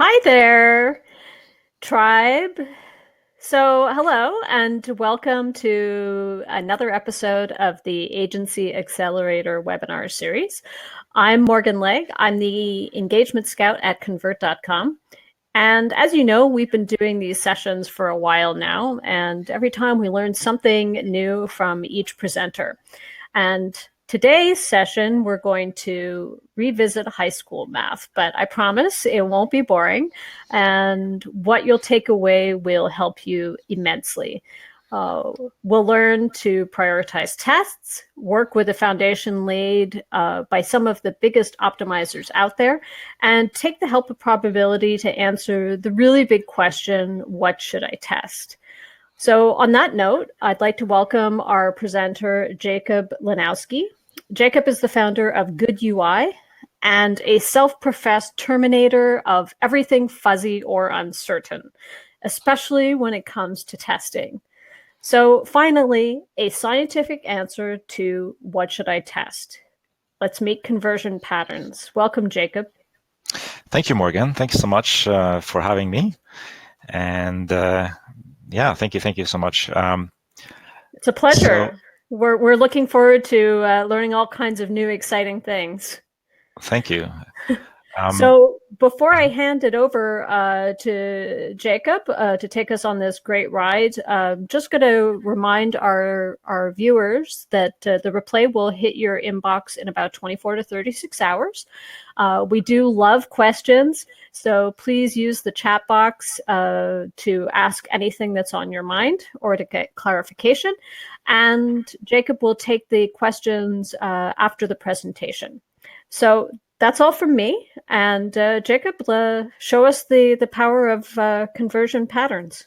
Hi there, tribe. So, hello and welcome to another episode of the Agency Accelerator webinar series. I'm Morgan Legg. I'm the engagement scout at Convert.com. And as you know, we've been doing these sessions for a while now, and every time we learn something new from each presenter. And today's session, we're going to revisit high school math, but I promise it won't be boring, and what you'll take away will help you immensely. We'll learn to prioritize tests, work with a foundation laid by some of the biggest optimizers out there, and take the help of probability to answer the really big question, what should I test? So on that note, I'd like to welcome our presenter, Jakub Linowski. Jakub is the founder of GOODUI and a self-professed terminator of everything fuzzy or uncertain, especially when it comes to testing. So finally, a scientific answer to what should I test? Let's meet conversion patterns. Welcome, Jakub. Thank you, Morgan. Thank you so much for having me. And yeah, thank you so much. It's a pleasure. We're looking forward to learning all kinds of new exciting things. Thank you. So before I hand it over to Jakub to take us on this great ride, just going to remind our viewers that the replay will hit your inbox in about 24 to 36 hours. We do love questions, so please use the chat box to ask anything that's on your mind or to get clarification. And Jakub will take the questions after the presentation. So that's all from me. And Jakub, show us the power of conversion patterns.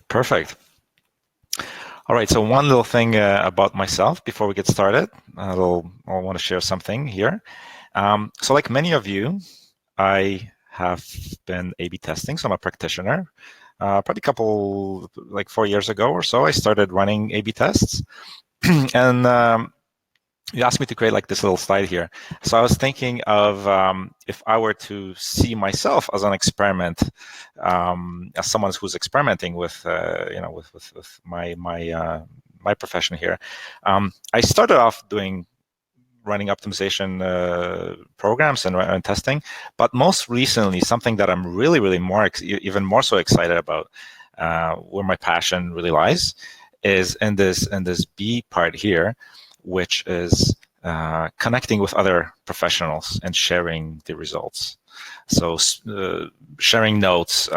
Perfect. All right, so one little thing about myself before we get started. I want to share something here. So like many of you, I have been A/B testing, so I'm a practitioner. Probably like 4 years ago or so, I started running A/B tests. And you asked me to create like this little slide here. So I was thinking of if I were to see myself as an experiment, as someone who's experimenting with, with my profession here. I started off running optimization programs and testing, but most recently, something that I'm really even more so excited about, where my passion really lies, is in this B part here, which is connecting with other professionals and sharing the results. So sharing notes,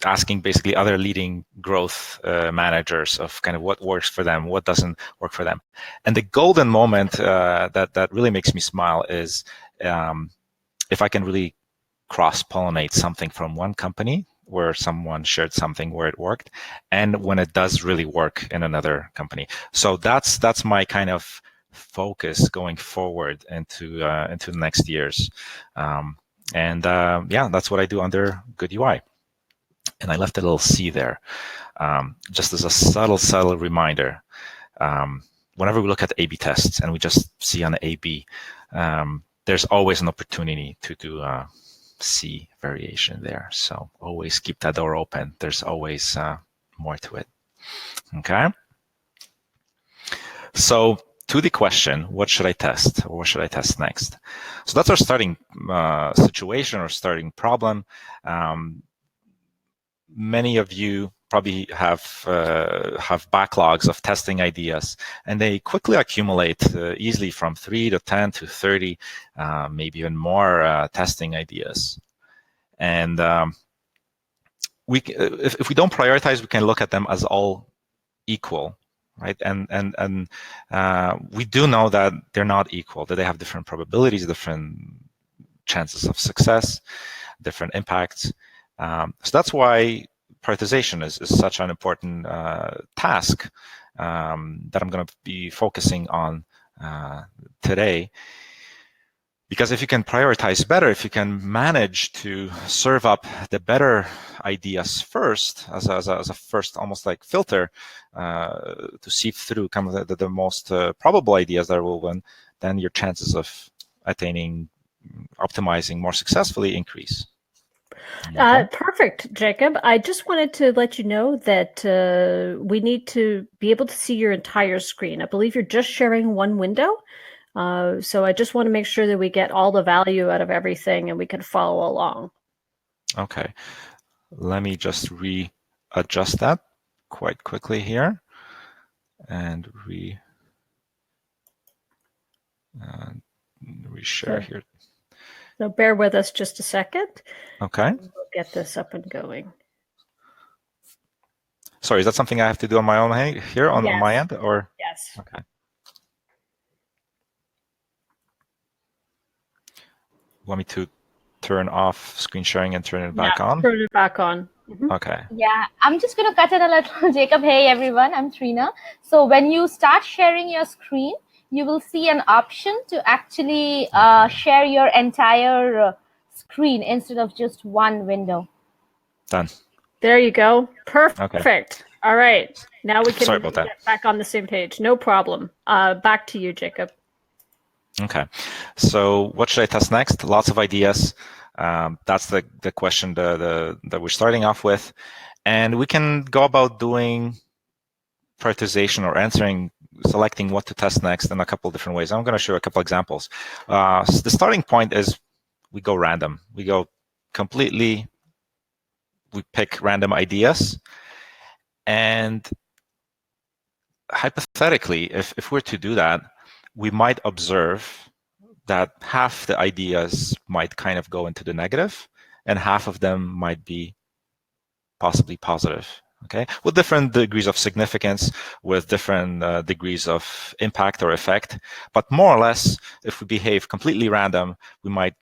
asking basically other leading growth managers of kind of what works for them, what doesn't work for them. And the golden moment that really makes me smile is if I can really cross-pollinate something from one company where someone shared something where it worked, and when it does really work in another company. So that's my kind of focus going forward into the next years. Yeah, that's what I do under GOODUI. And I left a little C there, just as a subtle reminder. Whenever we look at A/B tests and we just see an A/B, there's always an opportunity to do C variation there. So always keep that door open. There's always more to it. Okay. So to the question, what should I test, or what should I test next? So that's our starting situation or starting problem. Many of you probably have backlogs of testing ideas, and they quickly accumulate easily from 3 to 10 to 30, maybe even more testing ideas. And if we don't prioritize, we can look at them as all equal, right? And we do know that they're not equal, that they have different probabilities, different chances of success, different impacts. So that's why prioritization is such an important task that I'm going to be focusing on today. Because if you can prioritize better, if you can manage to serve up the better ideas first, as a first almost like filter to sift through kind of the most probable ideas that will win, then your chances of attaining, optimizing more successfully increase. Okay. Perfect, Jacob. I just wanted to let you know that we need to be able to see your entire screen. I believe you're just sharing one window. So I just want to make sure that we get all the value out of everything and we can follow along. Okay. Let me just readjust that quite quickly here and reshare here. So bear with us just a second. Okay. We'll get this up and going. Sorry, is that something I have to do on my own here on my end, or? Yes. Okay. Want me to turn off screen sharing and turn it back on? Turn it back on. Mm-hmm. Okay. Yeah, I'm just going to cut in a little, Jacob. Hey, everyone, I'm Trina. So when you start sharing your screen, you will see an option to actually share your entire screen instead of just one window. Done. There you go. Perfect. Okay. All right. Now we can Sorry about that. get back on the same page. No problem. Back to you, Jacob. Okay. So what should I test next? Lots of ideas. That's the question that we're starting off with. And we can go about doing prioritization or selecting what to test next in a couple of different ways. I'm going to show a couple examples. So the starting point is we go random. We go completely, we pick random ideas. And hypothetically, if we're to do that, we might observe that half the ideas might kind of go into the negative and half of them might be possibly positive. Okay, with different degrees of significance, with different degrees of impact or effect, but more or less, if we behave completely random, we might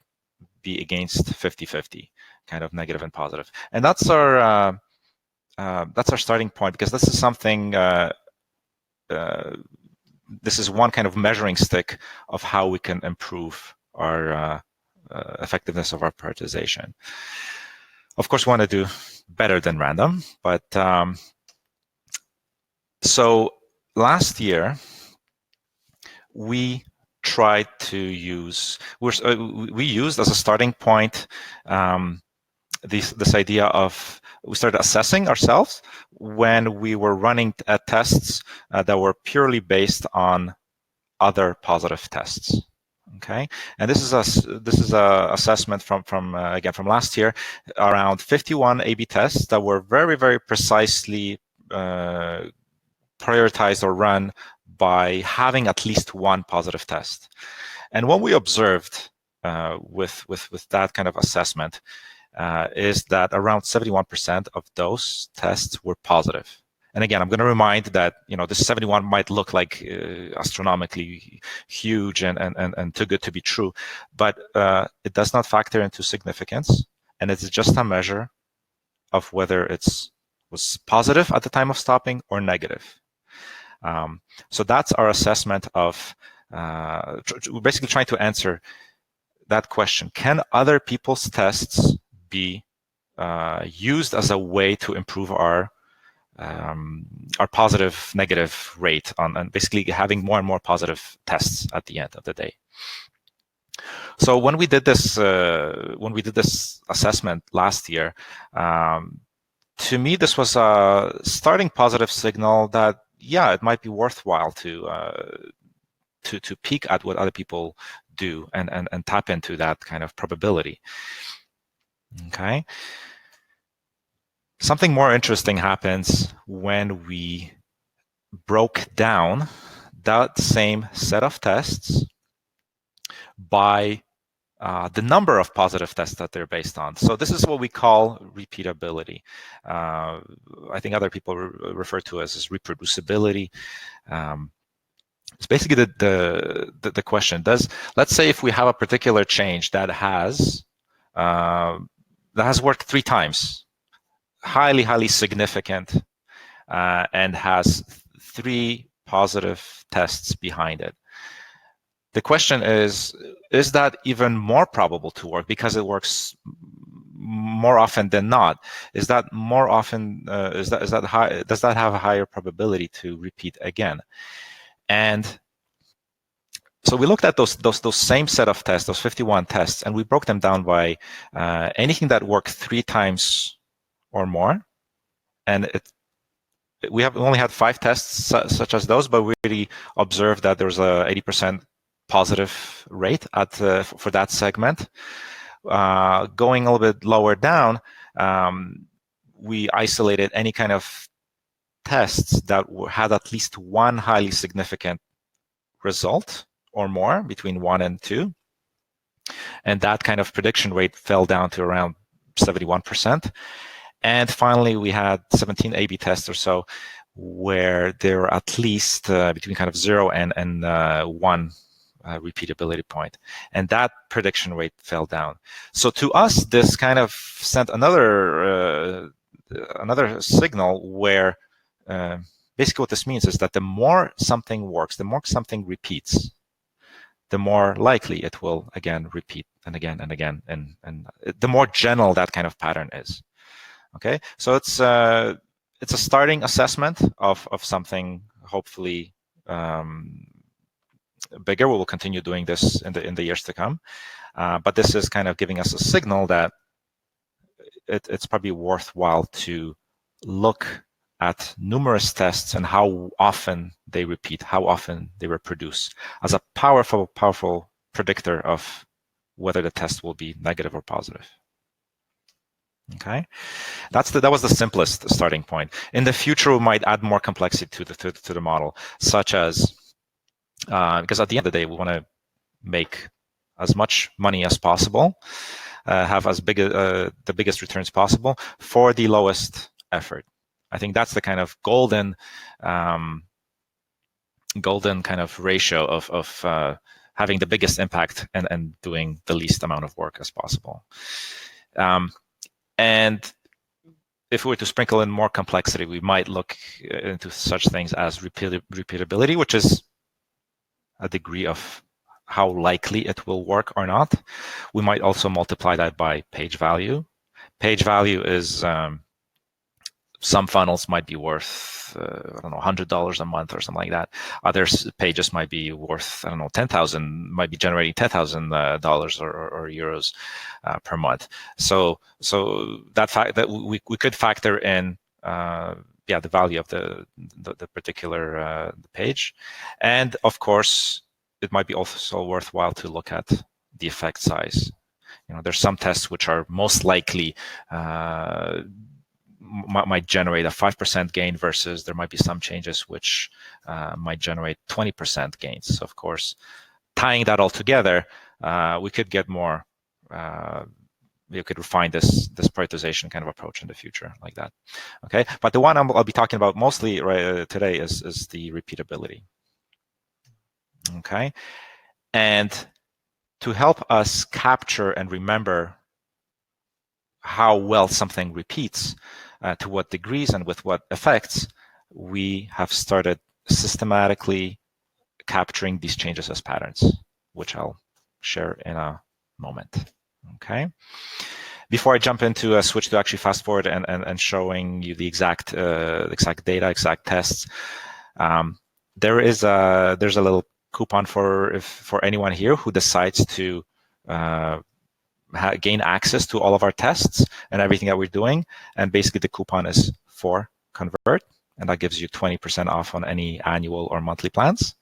be against 50-50, kind of negative and positive. And that's our starting point, because this is something. This is one kind of measuring stick of how we can improve our effectiveness of our prioritization. Of course, we want to do better than random, but so last year we tried to use, we used as a starting point this idea of, we started assessing ourselves when we were running tests that were purely based on other positive tests. Okay, and this is a assessment from again from last year, around 51 A/B tests that were very, very precisely prioritized or run by having at least one positive test. And what we observed with that kind of assessment is that around 71% of those tests were positive. And again, I'm going to remind that this 71 might look like astronomically huge and too good to be true, but it does not factor into significance, and it's just a measure of whether it was positive at the time of stopping or negative. So that's our assessment of we're basically trying to answer that question: can other people's tests be used as a way to improve our positive negative rate and basically having more and more positive tests at the end of the day. So when we did this assessment last year, to me this was a starting positive signal that it might be worthwhile to peek at what other people do and tap into that kind of probability. Okay. Something more interesting happens when we broke down that same set of tests by the number of positive tests that they're based on. So this is what we call repeatability. I think other people refer to it as reproducibility. It's basically the question. Let's say if we have a particular change that has worked 3 times, highly significant, and has 3 positive tests behind it. The question is that even more probable to work because it works more often than not? Is that more often? Is that high? Does that have a higher probability to repeat again? And So we looked at those same set of tests, those 51 tests, and we broke them down by anything that worked 3 times or more. And we only had 5 tests such as those, but we really observed that there was a 80% positive rate for that segment. Going a little bit lower down, we isolated any kind of tests that had at least one highly significant result or more, between 1 and 2. And that kind of prediction rate fell down to around 71%. And finally, we had 17 A/B tests or so where there were at least between kind of 0 and 1 repeatability point. And that prediction rate fell down. So to us, this kind of sent another signal where basically what this means is that the more something works, the more something repeats, the more likely it will again repeat and again and again, and the more general that kind of pattern is. Okay, so it's a starting assessment of something hopefully bigger. We will continue doing this in the years to come, but this is kind of giving us a signal that it's probably worthwhile to look at numerous tests and how often they repeat, how often they reproduce, as a powerful predictor of whether the test will be negative or positive. Okay, that was the simplest starting point. In the future, we might add more complexity to the model, such as because at the end of the day, we want to make as much money as possible, have as big the biggest returns possible for the lowest effort. I think that's the kind of golden kind of ratio of having the biggest impact and doing the least amount of work as possible. And if we were to sprinkle in more complexity, we might look into such things as repeatability, which is a degree of how likely it will work or not. We might also multiply that by page value. Page value is some funnels might be worth, I don't know, $100 a month or something like that. Other pages might be worth, I don't know, 10,000, might be generating $10,000 or euros per month. So that fact that we could factor in, the value of the particular page, and of course, it might be also worthwhile to look at the effect size. There's some tests which are most likely might generate a 5% gain versus there might be some changes which might generate 20% gains. So of course, tying that all together, we could get more, we could refine this prioritization kind of approach in the future like that. Okay, but the one I'll be talking about mostly today is the repeatability. Okay, and to help us capture and remember how well something repeats, to what degrees and with what effects, we have started systematically capturing these changes as patterns, which I'll share in a moment. Okay. Before I jump into a switch to actually fast forward and showing you the exact data, exact tests, there's a little coupon for anyone here who decides to gain access to all of our tests and everything that we're doing. And basically the coupon is for Convert, and that gives you 20% off on any annual or monthly plans.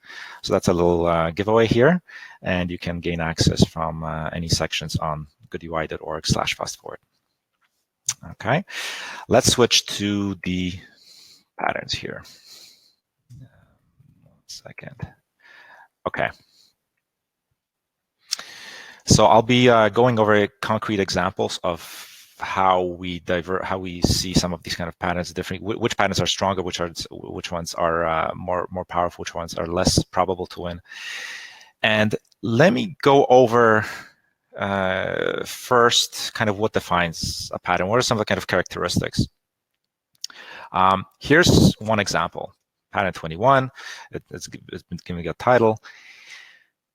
So that's a little giveaway here, and you can gain access from any sections on GOODUI.org/fastforward. Okay, let's switch to the patterns here. 1 second. Okay. So I'll be going over concrete examples of how we see some of these kind of patterns differently. Which patterns are stronger? Which ones are more powerful? Which ones are less probable to win? And let me go over first kind of what defines a pattern. What are some of the kind of characteristics? Here's one example. Pattern 21. It's been given a title,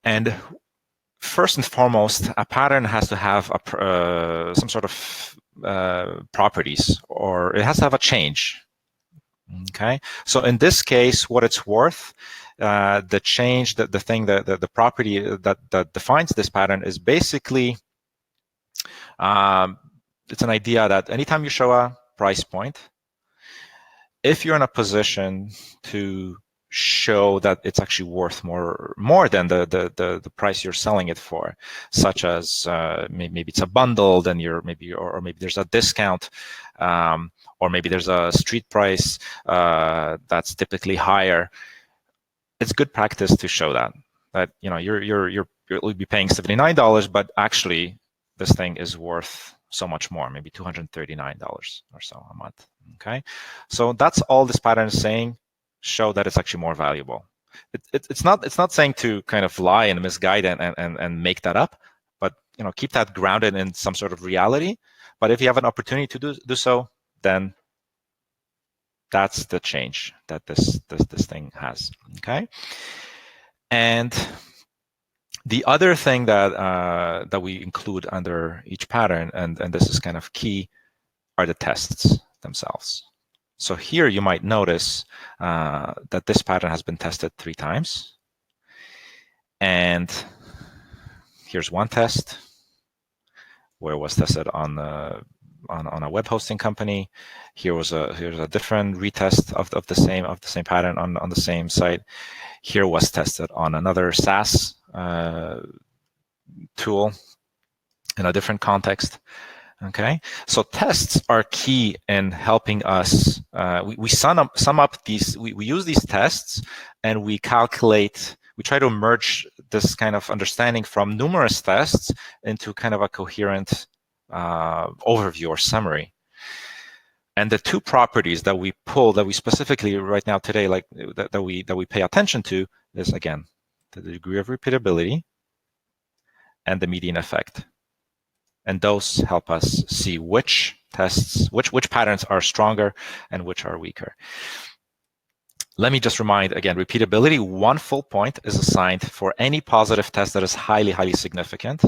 and first and foremost, a pattern has to have some sort of properties, or it has to have a change. Okay, so in this case, what it's worth the change, the thing, the property that defines this pattern is basically, it's an idea that anytime you show a price point, if you're in a position to show that it's actually worth more than the price you're selling it for, such as maybe it's a bundle, then you're maybe, or maybe there's a discount, or maybe there's a street price that's typically higher. It's good practice to show that you'll be paying $79, but actually this thing is worth so much more, maybe $239 or so a month. Okay, so that's all this pattern is saying. Show that it's actually more valuable. It's not saying to kind of lie and misguide and make that up, but keep that grounded in some sort of reality. But if you have an opportunity to do so, then that's the change that this thing has. Okay, and the other thing that we include under each pattern, and this is kind of key, are the tests themselves. So here you might notice that this pattern has been tested 3 times. And here's one test where it was tested on a web hosting company. Here's a different retest of the same pattern on the same site. Here was tested on another SaaS tool in a different context. Okay, so tests are key in helping us. We sum up these. We use these tests, and we calculate. We try to merge this kind of understanding from numerous tests into kind of a coherent overview or summary. And the 2 properties that we pull, that we specifically right now today, like that we pay attention to, is again the degree of repeatability and the median effect. And those help us see which tests, which patterns are stronger and which are weaker. Let me just remind again, repeatability, 1 full point is assigned for any positive test that is highly, highly significant.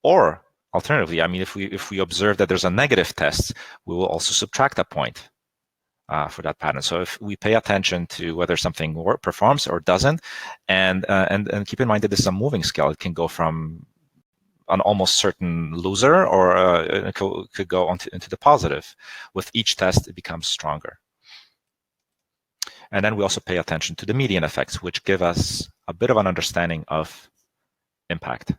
Or alternatively, I mean, if we observe that there's a negative test, we will also subtract a point for that pattern. So if we pay attention to whether something performs or doesn't, and keep in mind that this is a moving scale. It can go from an almost certain loser, or it could go into the positive. With each test, it becomes stronger. And then we also pay attention to the median effects, which give us a bit of an understanding of impact.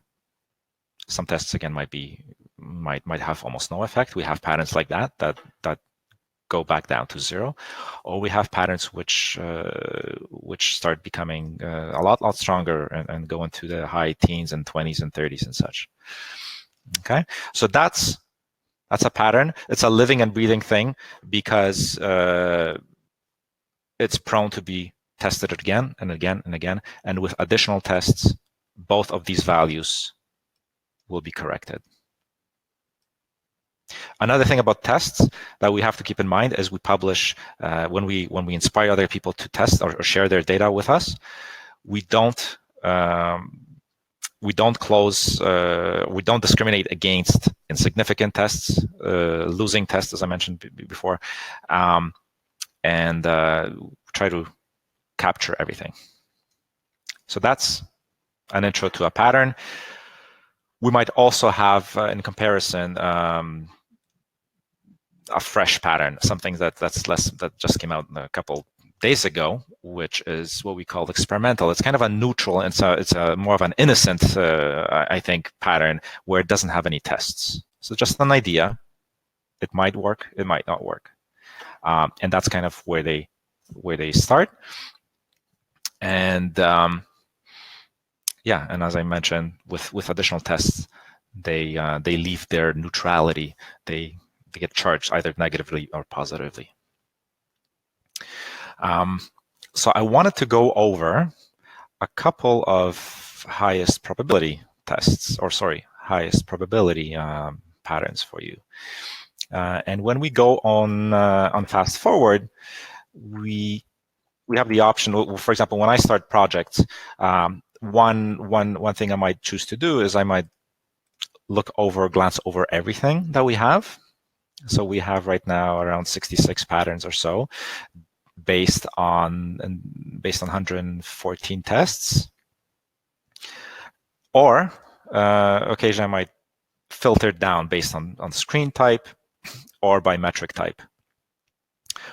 Some tests again might have almost no effect. We have patterns like that go back down to 0, or we have patterns which start becoming a lot stronger and go into the high teens and 20s and 30s and such. Okay, so that's a pattern. It's a living and breathing thing because it's prone to be tested again and again and again, and with additional tests, both of these values will be corrected. Another thing about tests that we have to keep in mind is we publish, when we inspire other people to test or share their data with us, we don't discriminate against insignificant tests, losing tests, as I mentioned before, and try to capture everything. So that's an intro to a pattern. We might also have, in comparison, a fresh pattern, something that just came out a couple days ago, which is what we call experimental. It's kind of a neutral, and so it's a more of an innocent, I think, pattern where it doesn't have any tests. So just an idea. It might work, it might not work, and that's kind of where they start. And yeah, and as I mentioned, with additional tests, they leave their neutrality. They get charged either negatively or positively. So I wanted to go over a couple of highest probability tests, or sorry, highest probability patterns for you. And when we go on fast forward, we have the option. For example, when I start projects, one thing I might choose to do is I might glance over everything that we have. So we have right now around 66 patterns or so. based on 114 tests, or occasionally I might filter down based on screen type or by metric type.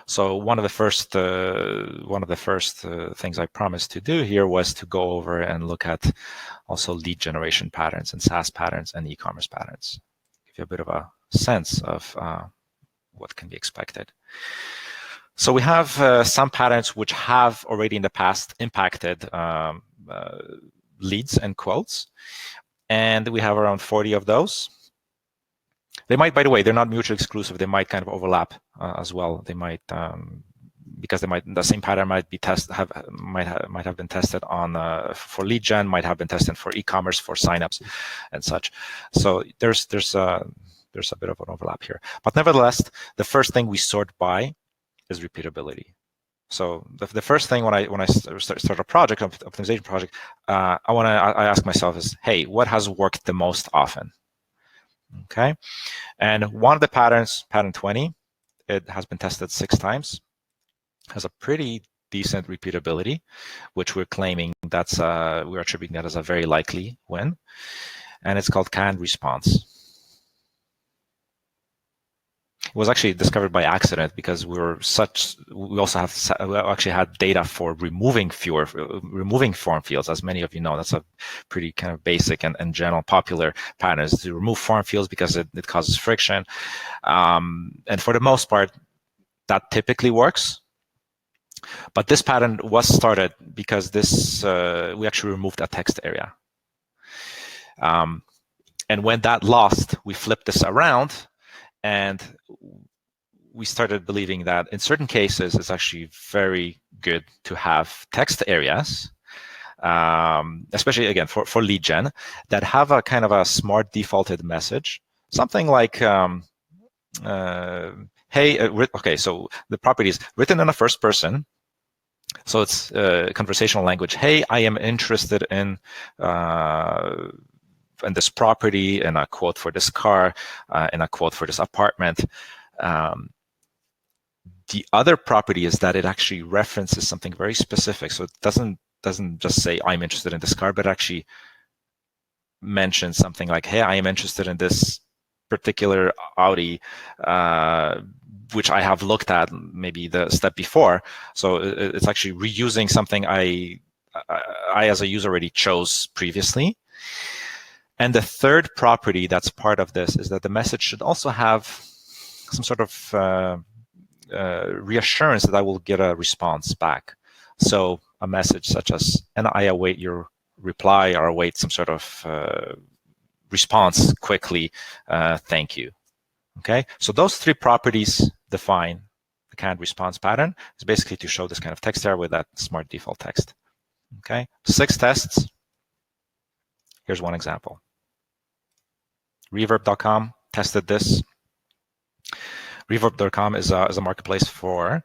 So one of the first things I promised to do here was to go over and look at also lead generation patterns and SaaS patterns and e-commerce patterns. Give you a bit of a sense of what can be expected. So we have some patterns which have already in the past impacted leads and quotes, and we have around 40 of those. They might, by the way, they're not mutually exclusive. They might kind of overlap as well. They might, because the same pattern might be might have been tested on for lead gen, might have been tested for e-commerce, for signups, and such. So there's a bit of an overlap here. But nevertheless, the first thing we sort by is repeatability. So the first thing when I start a project, optimization project, I ask myself is, hey, what has worked the most often? Okay, and one of the patterns, pattern 20, it has been tested 6 times, has a pretty decent repeatability, which we're claiming we're attributing that as a very likely win, and it's called canned response. It was actually discovered by accident because we actually had data for removing form fields. As many of you know, that's a pretty kind of basic and general popular pattern, is to remove form fields because it causes friction. And for the most part, that typically works. But this pattern was started because we actually removed a text area. And when that lost, we flipped this around, and we started believing that in certain cases, it's actually very good to have text areas, especially, again, for lead gen, that have a kind of a smart defaulted message. Something like, hey, okay, so the property is written in the first person. So it's conversational language. Hey, I am interested in this property, and a quote for this car, and a quote for this apartment. The other property is that it actually references something very specific. So it doesn't just say I'm interested in this car, but actually mentions something like, hey, I am interested in this particular Audi, which I have looked at maybe the step before. So it's actually reusing something I as a user already chose previously. And the third property that's part of this is that the message should also have some sort of reassurance that I will get a response back. So a message such as, and I await your reply, or await some sort of response quickly, thank you. Okay, so those 3 properties define the canned response pattern. It's basically to show this kind of text error with that smart default text. Okay, 6 tests. Here's one example. Reverb.com tested this. Reverb.com is a marketplace for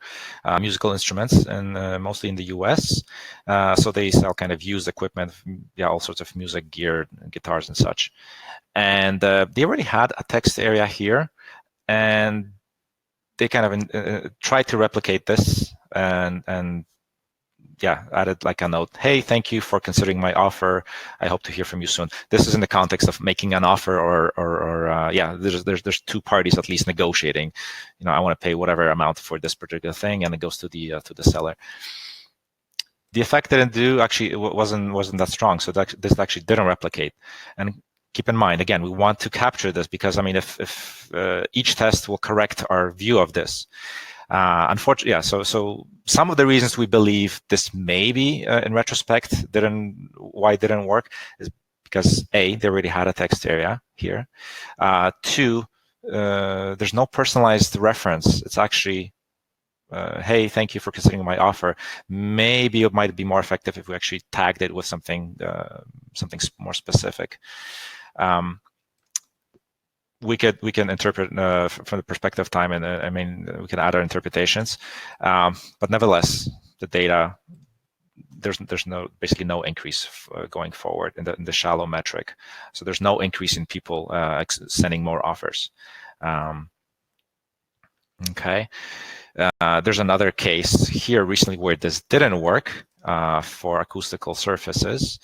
musical instruments, and mostly in the US. So they sell kind of used equipment, all sorts of music gear, guitars and such. And they already had a text area here, and they kind of tried to replicate this and added like a note. Hey, thank you for considering my offer. I hope to hear from you soon. This is in the context of making an offer, or there's 2 parties at least negotiating. I want to pay whatever amount for this particular thing, and it goes to the seller. The effect didn't do, actually, it wasn't that strong. So this actually didn't replicate. And keep in mind, again, we want to capture this because, I mean, if each test will correct our view of this. Unfortunately, so some of the reasons we believe this maybe in retrospect why it didn't work is because A, they already had a text area here. 2, there's no personalized reference. It's actually, hey, thank you for considering my offer. Maybe it might be more effective if we actually tagged it with something more specific. We can interpret from the perspective of time, and I mean, we can add our interpretations, but nevertheless, the data, there's basically no increase going forward in the shallow metric. So there's no increase in people sending more offers. Okay. There's another case here recently where this didn't work for acoustical surfaces.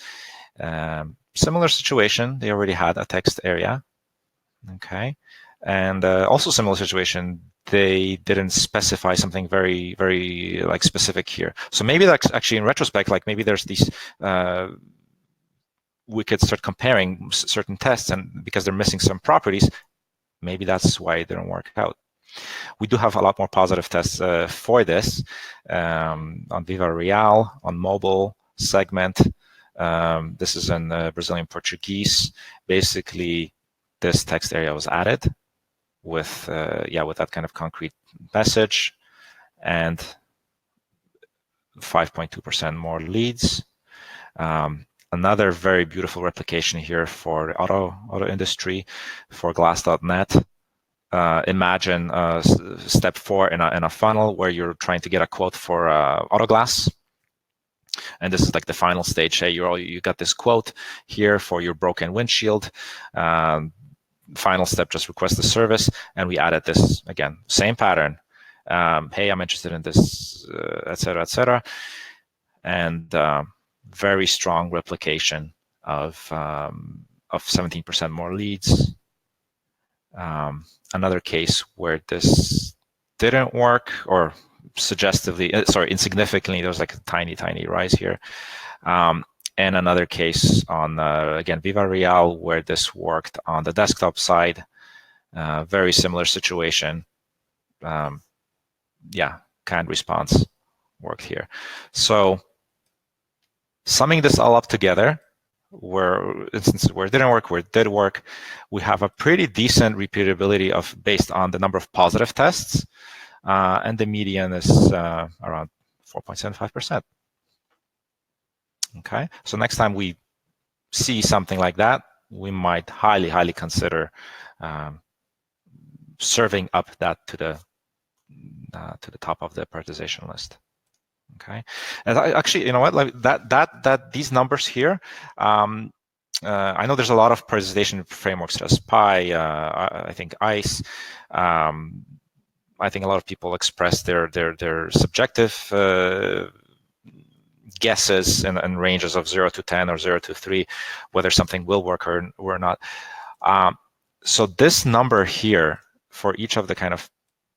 Similar situation, they already had a text area. Okay. And also similar situation, they didn't specify something very, very like specific here. So maybe that's actually in retrospect, like maybe there's these, we could start comparing certain tests, and because they're missing some properties, maybe that's why it didn't work out. We do have a lot more positive tests for this on Viva Real, on mobile segment. This is in Brazilian Portuguese. Basically, this text area was added with with that kind of concrete message, and 5.2% more leads. Another very beautiful replication here for the auto industry for glass.net. Imagine step 4 in a funnel where you're trying to get a quote for auto glass. And this is like the final stage. Hey, you got this quote here for your broken windshield. Final step, just request the service. And we added this, again, same pattern. Hey, I'm interested in this, et cetera, et cetera. And very strong replication of 17% more leads. Another case where this didn't work, or insignificantly, there was like a tiny rise here. And another case on, again, Viva Real, where this worked on the desktop side. Very similar situation. Canned response worked here. So summing this all up together, where instances where it didn't work, where it did work, we have a pretty decent repeatability based on the number of positive tests, and the median is around 4.75%. Okay, so next time we see something like that, we might highly consider serving up that to the top of the prioritization list. Okay, and actually, you know what? Like that these numbers here. I know there's a lot of prioritization frameworks, such as Pi. I think ICE. I think a lot of people express their subjective guesses and ranges of 0 to 10 or 0 to 3, whether something will work or not. So this number here for each of the kind of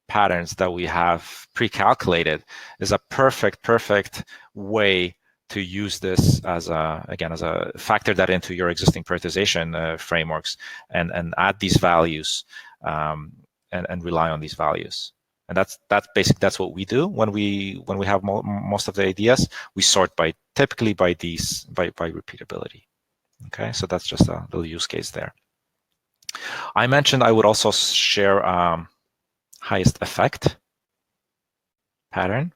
patterns that we have pre-calculated is a perfect way to use this as a factor that into your existing prioritization frameworks and add these values and rely on these values. And that's what we do when we have most of the ideas. We sort typically by repeatability. Okay, so that's just a little use case there. I mentioned I would also share highest effect pattern.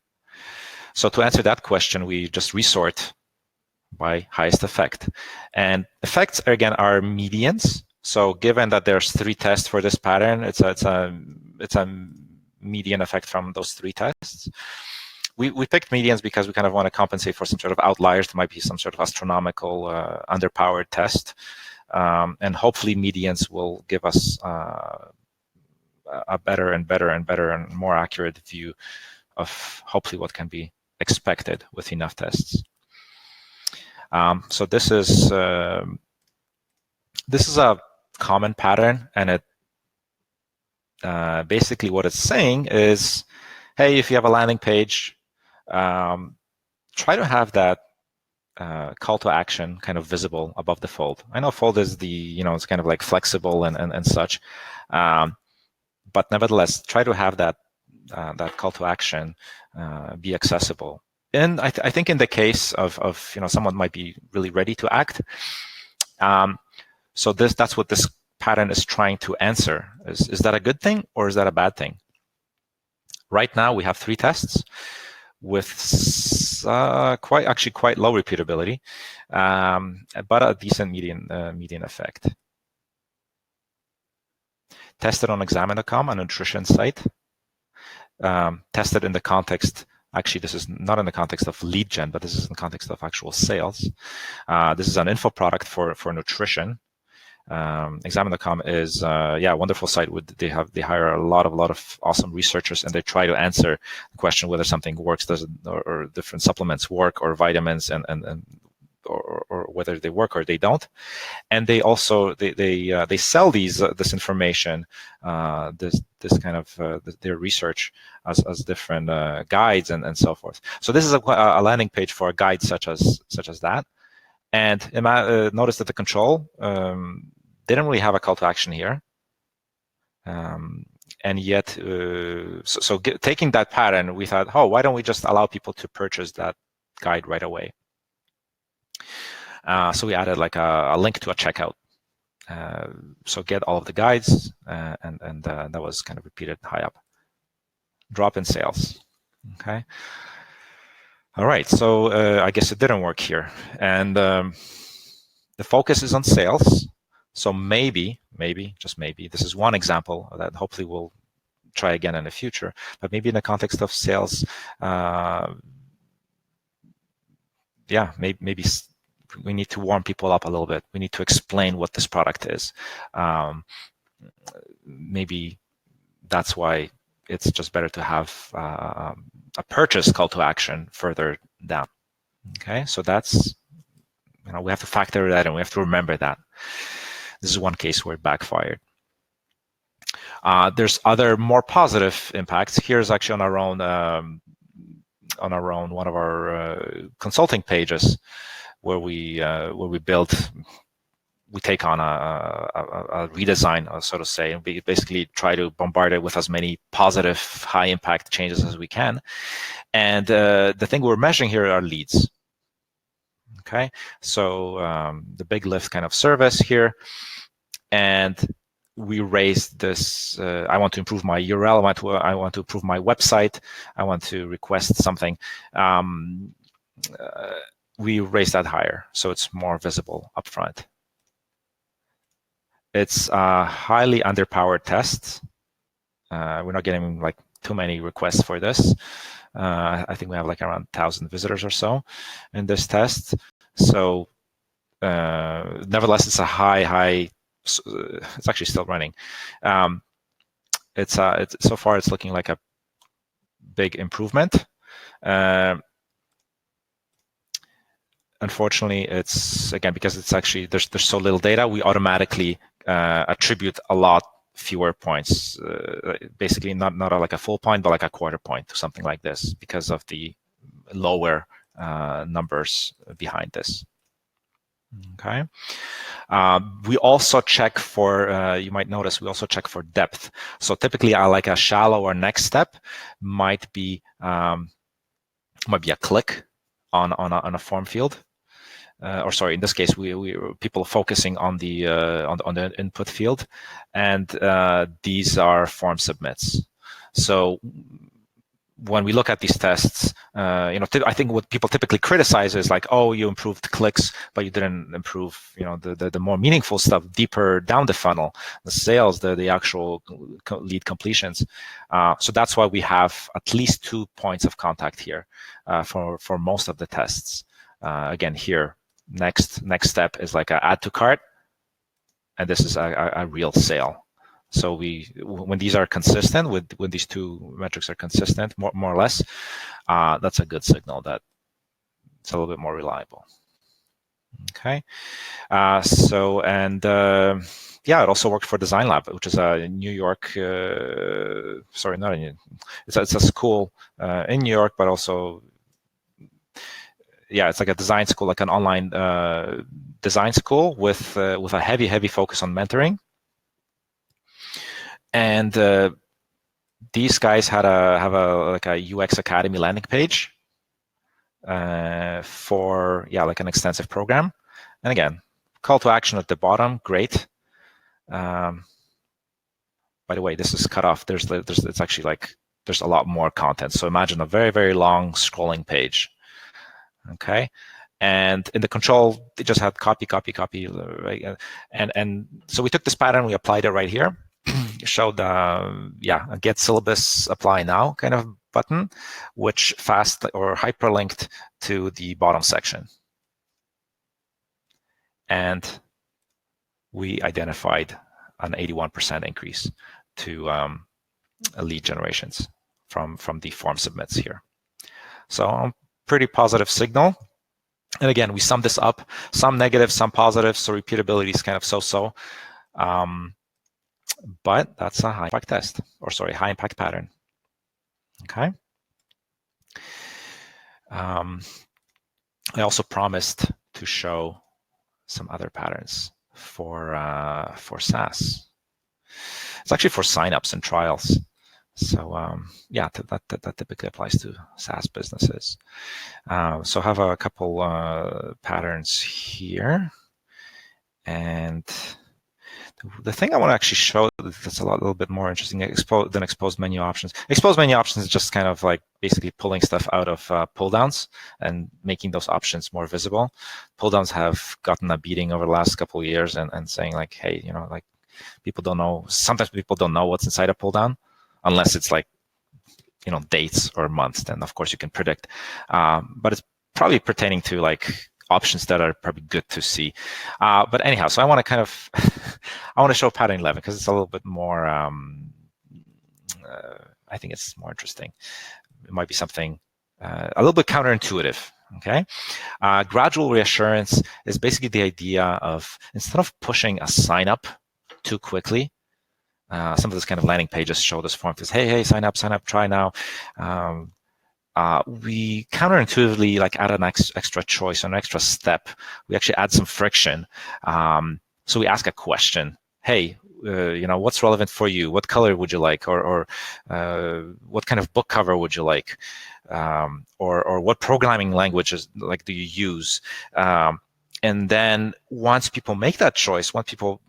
So to answer that question, we just resort by highest effect. And effects, again, are medians. So given that there's 3 tests for this pattern, it's a median effect from those 3 tests. We picked medians because we kind of want to compensate for some sort of outliers. There might be some sort of astronomical underpowered test. And hopefully medians will give us a better and more accurate view of hopefully what can be expected with enough tests. So this is a common pattern, and it basically what it's saying is, hey, if you have a landing page, try to have that call to action kind of visible above the fold. I know fold is it's kind of like flexible and such. But nevertheless, try to have that call to action be accessible. And I think in the case of someone might be really ready to act. So that's what this pattern is trying to answer. Is that a good thing or is that a bad thing? Right now we have 3 tests with quite low repeatability, but a decent median effect. Tested on Examine.com, a nutrition site. Tested in the context, actually this is not in the context of lead gen, but this is in the context of actual sales. This is an info product for nutrition. Examine.com is a wonderful site. They hire a lot of awesome researchers, and they try to answer the question whether something works, doesn't, or different supplements work, or vitamins, or whether they work or they don't. And they also they sell this information, this kind of their research as different guides and so forth. So this is a landing page for a guide such as that. And notice that the control didn't really have a call to action here. And yet, taking that pattern, we thought, oh, why don't we just allow people to purchase that guide right away? So we added like a link to a checkout. So get all of the guides, and that was kind of repeated high up. Drop in sales. Okay. All right. So I guess it didn't work here, and the focus is on sales. So maybe, just maybe, this is one example that hopefully we'll try again in the future. But maybe in the context of sales, maybe we need to warm people up a little bit. We need to explain what this product is. Maybe that's why it's just better to have a purchase call to action further down. Okay, so that's, we have to factor that in. We have to remember that. This is one case where it backfired. There's other more positive impacts. Here's actually on our own one of our consulting pages, where we take on a redesign, so to say, and we basically try to bombard it with as many positive, high impact changes as we can. And the thing we're measuring here are leads. Okay, so the big lift kind of service here, and we raised this. I want to improve my URL. I want to improve my website. I want to request something. We raise that higher, so it's more visible up front. It's a highly underpowered test. We're not getting like too many requests for this. I think we have like around 1,000 visitors or so in this test. So nevertheless, it's a high. It's actually still running. It's so far it's looking like a big improvement. Unfortunately, it's again because it's actually there's so little data, we automatically attribute a lot fewer points. Basically, not like a full point, but like a quarter point to something like this because of the lower numbers behind this. Okay. We also check for, you might notice, we also check for depth. So typically, like a shallow or next step might be a click on a form field. Or sorry, in this case, people are focusing on the input field, and these are form submits. So when we look at these tests, I think what people typically criticize is like, oh, you improved clicks, but you didn't improve, the more meaningful stuff deeper down the funnel, the sales, the actual lead completions. So that's why we have at least 2 points of contact here for most of the tests. Again, here, next step is like a add to cart, and this is a real sale. So when these are consistent, when these two metrics are consistent, more or less, that's a good signal that it's a little bit more reliable. Okay. It also worked for Design Lab, which is a New York. Sorry, not a. It's a school in New York, but also. Yeah, it's like a design school, like an online design school with a heavy focus on mentoring. And these guys have a UX Academy landing page for like an extensive program. And again, call to action at the bottom, great. By the way, this is cut off. It's actually like there's a lot more content. So imagine a very long scrolling page. Okay, and in the control, they just had copy, right? And so we took this pattern, we applied it right here. Showed a get syllabus apply now kind of button, which fast or hyperlinked to the bottom section. And we identified an 81% increase to lead generations from the form submits here. So pretty positive signal. And again, we sum this up, some negative, some positive, so repeatability is kind of so-so. But that's a high impact test, or sorry, high impact pattern. Okay. I also promised to show some other patterns for SaaS. It's actually for signups and trials. So yeah, that typically applies to SaaS businesses. So I have a couple patterns here, and the thing I want to actually show that's a little bit more interesting than exposed menu options. Exposed menu options is just kind of like basically pulling stuff out of pull downs and making those options more visible. Pull downs have gotten a beating over the last couple of years, and saying like, hey, you know, like people don't know. Sometimes people don't know what's inside a pull down, unless it's like, you know, dates or months. Then of course you can predict, but it's probably pertaining to like options that are probably good to see. But anyhow, so I want to kind of I want to show pattern 11 because it's a little bit more. I think it's more interesting. It might be something a little bit counterintuitive. Okay, gradual reassurance is basically the idea of, instead of pushing a sign up too quickly. Some of this kind of landing pages show this form. Says, hey, sign up, try now. We counterintuitively like add an extra choice, an extra step. We actually add some friction. So we ask a question. Hey, you know, what's relevant for you? What color would you like? Or what kind of book cover would you like? Or what programming languages like do you use? And then once people make that choice, once people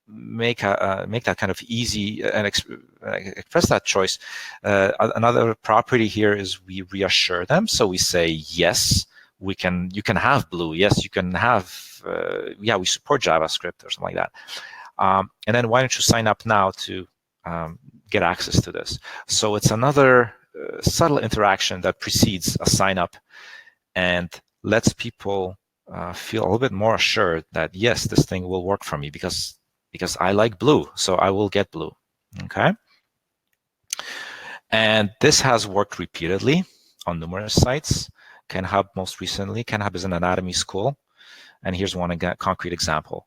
make that kind of easy and express that choice, another property here is we reassure them. So we say, yes, you can have Blue. Yes, you can have, yeah, we support JavaScript or something like that. And then why don't you sign up now to get access to this? So it's another subtle interaction that precedes a sign up and lets people feel a little bit more assured that, yes, this thing will work for me because I like Blue, so I will get Blue. Okay. And this has worked repeatedly on numerous sites. CanHub most recently. CanHub is an anatomy school. And here's one concrete example.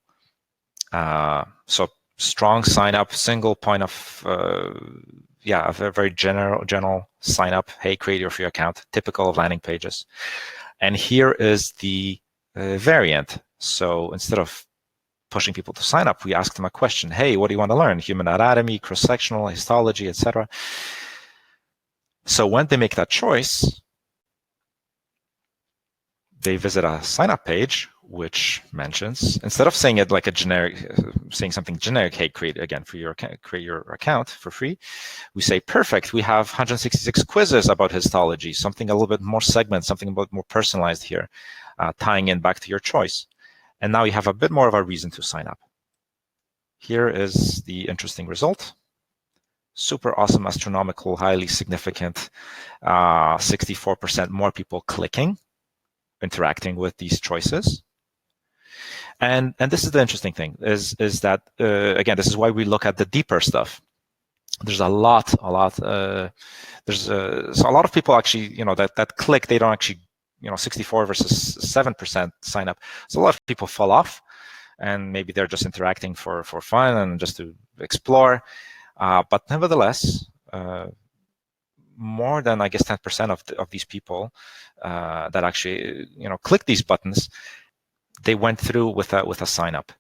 So strong sign up, single point of, yeah, a very general sign up. Hey, create your free account, typical of landing pages. And here is the variant. So instead of pushing people to sign up, we ask them a question. Hey, what do you want to learn? Human anatomy, cross-sectional, histology, etc. So when they make that choice, they visit a sign-up page, which mentions, instead of saying it like a generic, saying something generic, hey, create your account for free, we say, perfect, we have 166 quizzes about histology, something a little bit more segment, something a bit more personalized here, tying in back to your choice. And now you have a bit more of a reason to sign up. Here is the interesting result. Super awesome, astronomical, highly significant, 64% more people clicking, interacting with these choices. And this is the interesting thing, is that, again, this is why we look at the deeper stuff. There's a lot, so a lot of people actually, you know, that click, they don't actually, you know, 64 versus 7% sign up. So a lot of people fall off, and maybe they're just interacting for fun and just to explore. But nevertheless, more than, I guess, 10% of these people that actually, you know, click these buttons, they went through with a sign up.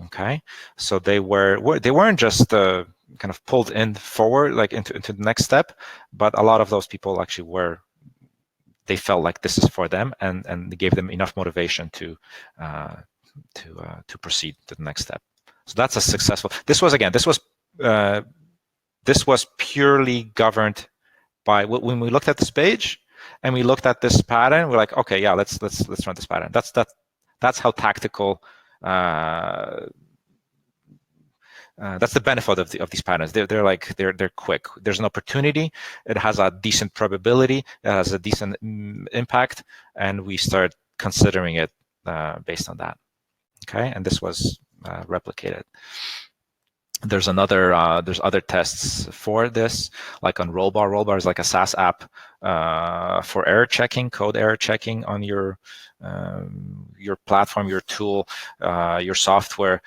Okay, so they weren't just kind of pulled in forward, like into the next step, but a lot of those people actually were. They felt like this is for them, and they gave them enough motivation to proceed to the next step. So that's a successful. This was purely governed by when we looked at this page and we looked at this pattern. We're like, okay, yeah, let's run this pattern. That's how tactical. That's the benefit of these patterns. They're quick. There's an opportunity. It has a decent probability. It has a decent impact, and we start considering it based on that. Okay, and this was replicated. There's other tests for this, like on Rollbar. Rollbar is like a SaaS app for error checking, code error checking on your platform, your tool, your software.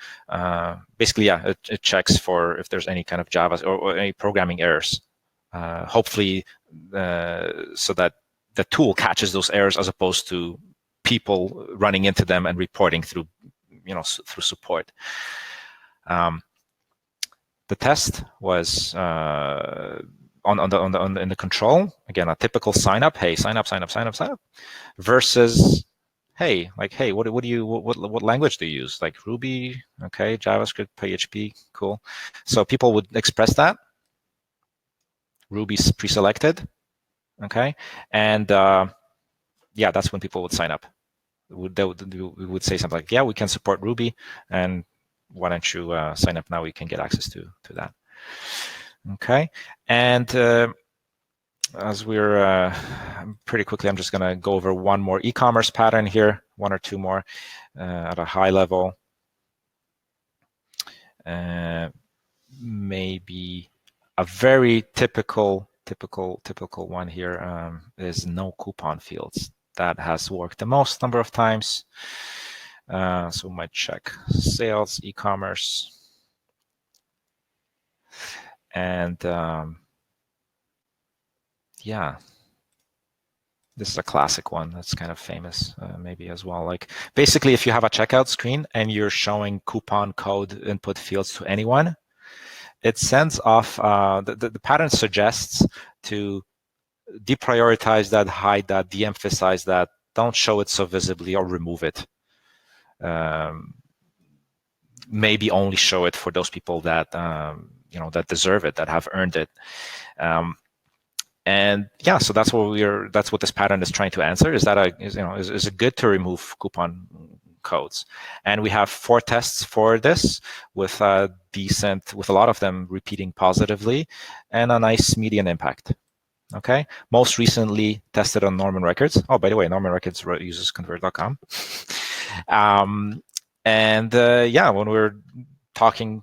Basically, yeah, it checks for if there's any kind of Java or any programming errors. Hopefully, so that the tool catches those errors as opposed to people running into them and reporting through, through support. The test was in the control, again, a typical sign up. Hey, sign up, versus, hey, what language do you use? Like Ruby, okay, JavaScript, PHP, cool. So people would express that. Ruby's pre-selected, okay, and yeah, that's when people would sign up. We would say something like, yeah, we can support Ruby, and why don't you sign up now? We can get access to that. Okay, and as we're pretty quickly, I'm just going to go over one more e-commerce pattern here, one or two more at a high level. Maybe a very typical one here is no coupon fields. That has worked the most number of times. So we might check sales, e-commerce, and yeah, this is a classic one that's kind of famous maybe as well. Like basically, if you have a checkout screen and you're showing coupon code input fields to anyone, it sends off, the pattern suggests to deprioritize that, hide that, de-emphasize that, don't show it so visibly or remove it. Maybe only show it for those people that that deserve it, that have earned it. And yeah, so that's what this pattern is trying to answer. Is it good to remove coupon codes? And we have 4 tests for this with a lot of them repeating positively and a nice median impact. Okay, most recently tested on Norman Records. Oh, by the way, Norman Records uses Convert.com. And yeah, when we were talking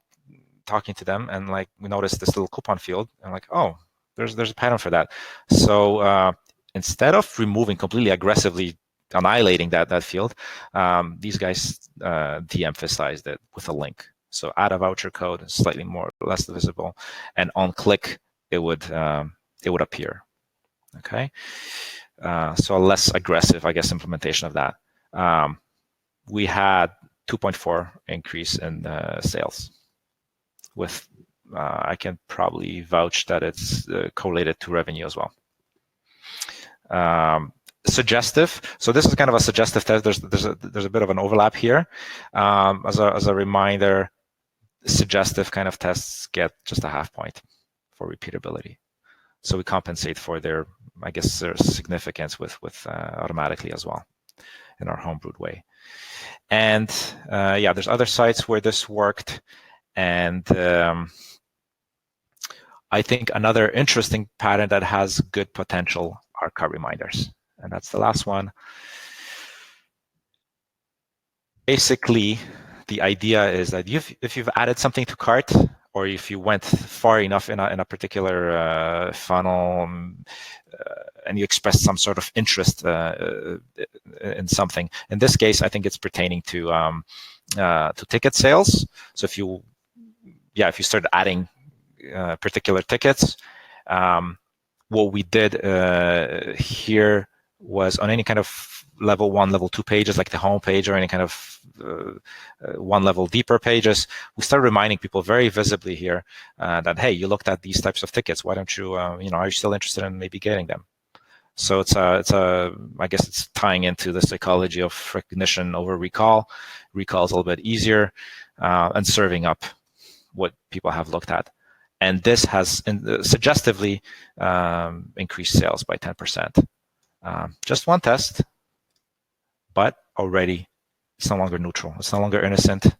to them, and like we noticed this little coupon field, and like, oh, there's a pattern for that. So instead of removing completely aggressively, annihilating that field, these guys de-emphasized it with a link. So add a voucher code, slightly less visible, and on click it would appear. Okay, so a less aggressive, I guess, implementation of that. We had 2.4 increase in sales. With I can probably vouch that it's correlated to revenue as well. Suggestive. So this is kind of a suggestive test. There's a bit of an overlap here. As a reminder, suggestive kind of tests get just a half point for repeatability. So we compensate for their significance with automatically as well in our homebrewed way. And yeah, there's other sites where this worked. And I think another interesting pattern that has good potential are cart reminders. And that's the last one. Basically, the idea is that if you've added something to cart, or if you went far enough in a particular funnel and you expressed some sort of interest in something. In this case, I think it's pertaining to ticket sales. So if you start adding particular tickets, what we did here was on any kind of level 1, level 2 pages, like the home page, or any kind of 1 level deeper pages, we start reminding people very visibly here that, hey, you looked at these types of tickets. Why don't you, are you still interested in maybe getting them? So I guess it's tying into the psychology of recognition over recall. Recall is a little bit easier, and serving up what people have looked at. And this has suggestively increased sales by 10%. Just one test, but already it's no longer neutral. It's no longer innocent.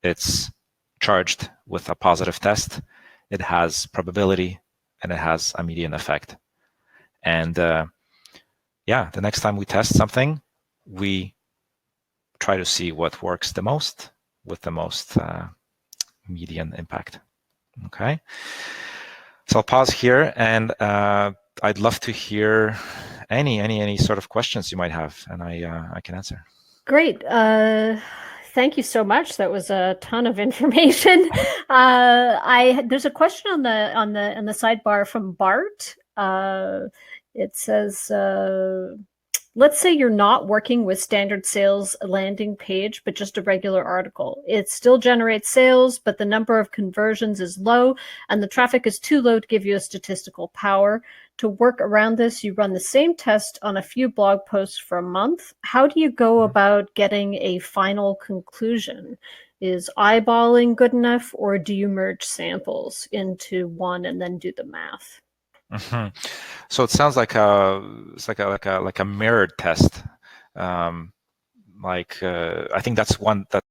It's charged with a positive test. It has probability, and it has a median effect. And yeah, the next time we test something, we try to see what works the most with the most median impact. Okay. So I'll pause here, and I'd love to hear any sort of questions you might have, and I can answer. Great. Thank you so much. That was a ton of information. There's a question on the sidebar from Bart. It says, let's say you're not working with standard sales landing page, but just a regular article. It still generates sales, but the number of conversions is low and the traffic is too low to give you a statistical power. To work around this, you run the same test on a few blog posts for a month. How do you go about getting a final conclusion? Is eyeballing good enough, or do you merge samples into one and then do the math? Mm-hmm. So it sounds like a mirrored test. I think that's one that.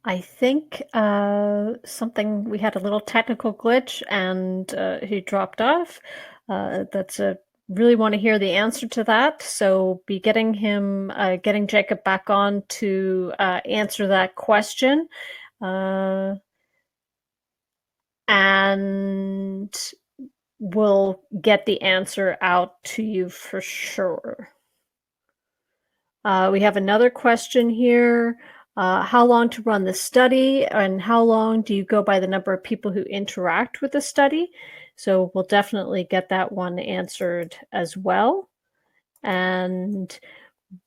I think we had a little technical glitch and he dropped off. Really want to hear the answer to that. So be getting Jacob back on to answer that question. And we'll get the answer out to you for sure. We have another question here. How long to run the study, and how long do you go by the number of people who interact with the study? So we'll definitely get that one answered as well. And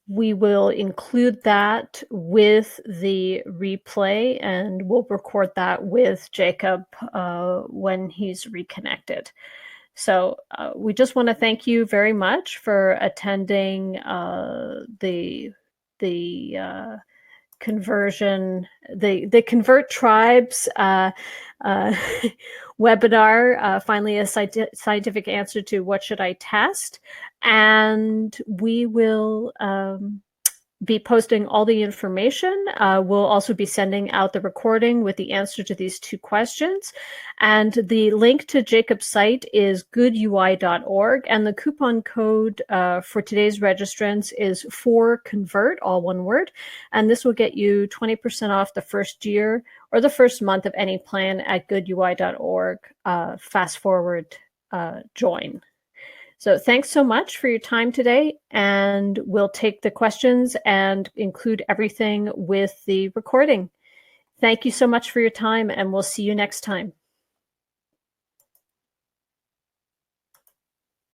we will include that with the replay, and we'll record that with Jacob when he's reconnected. So we just want to thank you very much for attending the conversion, the Convert Tribes webinar, finally a scientific answer to what should I test. And we will be posting all the information. We'll also be sending out the recording with the answer to these two questions. And the link to Jacob's site is goodui.org. And the coupon code for today's registrants is 4CONVERT, all one word. And this will get you 20% off the first year or the first month of any plan at goodui.org. Fast forward, join. So thanks so much for your time today, and we'll take the questions and include everything with the recording. Thank you so much for your time, and we'll see you next time.